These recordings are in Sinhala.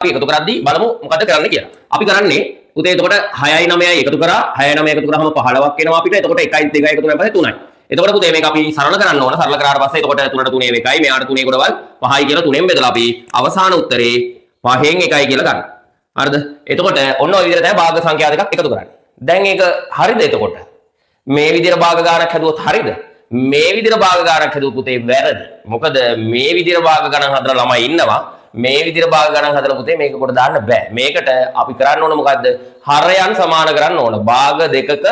අපි එකතු කරද්දී බලමු මොකද කරන්න කියලා. අපි කරන්නේ පුතේ එතකොට 6යි 9යි එකතු කරා 6යි 9යි එකතු කරාම 15ක් එනවා අපිට. එතකොට 1යි 2යි එකතු වෙනාම පස්සේ 3යි. එතකොට පුතේ මේක අපි සරල කරන්න ඕන. සරල කරාට පස්සේ එතකොට 3ට 3 එකයි මෙයාට 3 ගොඩවල් 5යි කියලා 3ෙන් බෙදලා අපි අවසාන උත්තරේ 5න් 1යි කියලා ගන්න. හරිද? එතකොට ඔන්න ඔය විදිහට තමයි භාග සංඛ්‍යා දෙකක් එකතු කරන්නේ. දැන් ඒක හරිද එතකොට? මේ විදිහට භාග ගානක් හදුවොත් හරිද? මේ විදිහට භාග ගානක් හදුවොත් පුතේ වැරදි. මොකද මේ විදිහට භාග ගණන් හදලා ළමයි ඉන්නවා. මේ විදිහට භාග ගණන් හදලා පුතේ මේක කොට දාන්න බෑ. මේකට අපි කරන්න ඕන මොකද්ද? හරයන් සමාන කරන්න ඕන. භාග දෙකක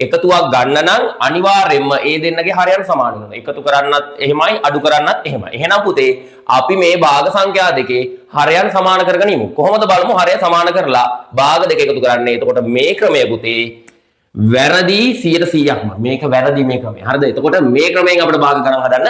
එකතුවක් ගන්න නම් අනිවාර්යයෙන්ම ඒ දෙන්නගේ හරයන් සමාන වෙනවා. එකතු කරන්නත් එහෙමයි අඩු කරන්නත් එහෙමයි. එහෙනම් පුතේ අපි මේ භාග සංඛ්‍යා දෙකේ හරයන් සමාන කරගෙන ඉමු. කොහොමද බලමු හරය සමාන කරලා භාග දෙක එකතු කරන්නේ. එතකොට මේ ක්‍රමය පුතේ වැරදි 100%ක්ම. මේක වැරදි මේ ක්‍රමය. හරිද? එතකොට මේ ක්‍රමයෙන් අපිට භාග ගණන් හදන්න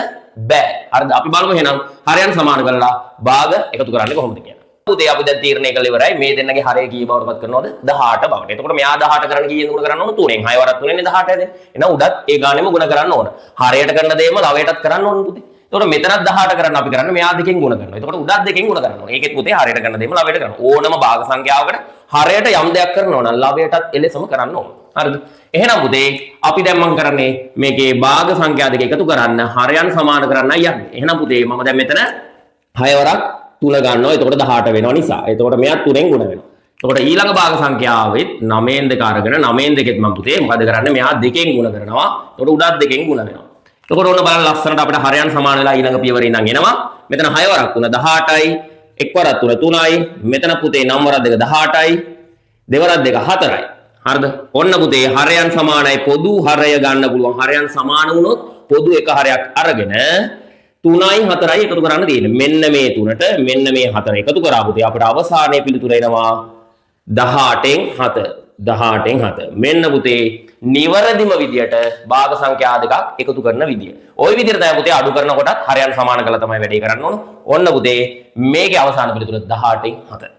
බෑ. හරිද? අපි බලමු එහෙනම් හරයන් සමාන කරලා භාග එකතු කරන්නේ කොහොමද කියලා. පුතේ අපි දැන් තීරණය කළ ඉවරයි. මේ දෙන්නගේ හරය කී බවට පත් කරනවද? 18 බවට. එතකොට මෙයා 18 කරන්න කීයෙන් ගුණ කරන්න ඕන? 3ෙන්. 6 වරක් 3ෙන් 18 හැදෙන්නේ. එහෙනම් උඩත් ඒ ගානෙම ගුණ කරන්න ඕන. හරයට කරන දේම ලවයටත් කරන්න ඕන පුතේ. එතකොට මෙතනත් 18 කරන්න අපි කරන්නේ මෙයා දෙකෙන් ගුණ කරනවා. එතකොට උඩත් දෙකෙන් ගුණ කරන්න ඕන. ඒකෙත් පුතේ හරයට කරන දේම ලවයට කරනවා. ඕනම භාග සංඛ්‍යාවකට හරයට යම් දෙයක් කරනවා නම් ලවයටත් එලෙසම කරන්න ඕන. හරිද? එහෙනම් පුතේ අපි දැන් මම කරන්නේ මේකේ භාග සංඛ්‍යා දෙක එකතු කරන්න හරයන් සමාන කරන්නයි යන්නේ. එහෙනම් පුතේ මම දැන් මෙතන 6 වරක් 3 ගන්නවා. එතකොට 18 වෙනවා නිසා. එතකොට මෙයාත් 3ෙන් ගුණ වෙනවා. එතකොට ඊළඟ භාග සංඛ්‍යාවෙත් 9ෙන් 2 අරගෙන 9ෙන් 2ෙත් මම පුතේ මොකද කරන්නේ? මෙයා දෙකෙන් ගුණ කරනවා. එතකොට උඩත් දෙකෙන් ගුණ වෙනවා. එතකොට ඔන්න බලන්න ලස්සනට අපිට හරයන් සමාන වෙලා ඊළඟ පියවරේ ඉඳන් එනවා. මෙතන 6 වරක් 3 18යි. 1 වරක් 3 3යි. මෙතන පුතේ 9 වරක් 2 18යි. 2 වරක් 2 4යි. හරිද? ඔන්න පුතේ හරයන් සමානයි පොදු හරය ගන්න පුළුවන්. හරයන් සමාන වුණොත් පොදු එක හරයක් අරගෙන 3යි 4යි එකතු කරන්න තියෙන්නේ. මෙන්න මේ 3ට මෙන්න මේ 4 එකතු කරා පුතේ අපිට අවසානයේ පිළිතුර එනවා 18න් 7. 18න් 7. මෙන්න පුතේ නිවැරදිම විදියට භාග සංඛ්‍යා දෙකක් එකතු කරන විදිය. ওই විදියට තමයි පුතේ අඩු කරනකොටත් හරයන් සමාන කරලා තමයි වැඩේ කරන්න ඕන. ඔන්න පුතේ මේකේ අවසාන පිළිතුර 18න් 7.